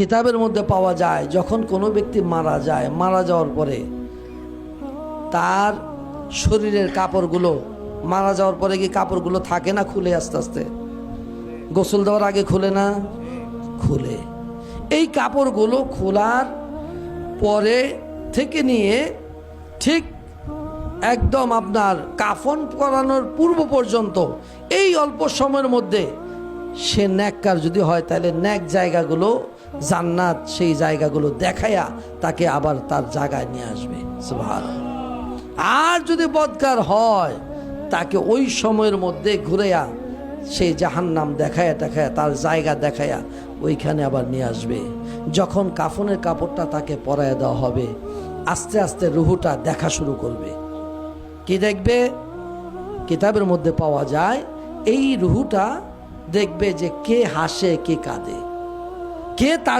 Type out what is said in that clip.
কিতাবের মধ্যে পাওয়া যায় যখন কোনো ব্যক্তি মারা যায়, মারা যাওয়ার পরে তার শরীরের কাপড়গুলো, মারা যাওয়ার পরে কি কাপড়গুলো থাকে না খুলে আস্তে আস্তে? গোসল দেওয়ার আগে খুলে না? খুলে। এই কাপড়গুলো খোলার পরে থেকে নিয়ে ঠিক একদম আপনার কাফন করানোর পূর্ব পর্যন্ত এই অল্প সময়ের মধ্যে সে নেককার যদি হয় তাহলে নেক জায়গাগুলো, জান্নাত সেই জায়গাগুলো দেখাইয়া তাকে আবার তার জায়গায় নিয়ে আসবে। সুবহানাল্লাহ। আর যদি বদকার হয় তাকে ওই সময়ের মধ্যে ঘুরেয়া সেই জাহান্নাম দেখায়া তার জায়গা দেখায়া ওইখানে আবার নিয়ে আসবে। যখন কাফনের কাপড়টা তাকে পরাইয়া দেওয়া হবে, আস্তে আস্তে রুহুটা দেখা শুরু করবে। কি দেখবে? কিতাবের মধ্যে পাওয়া যায় এই রুহুটা দেখবে যে কে হাসে কে কাঁদে, কে তার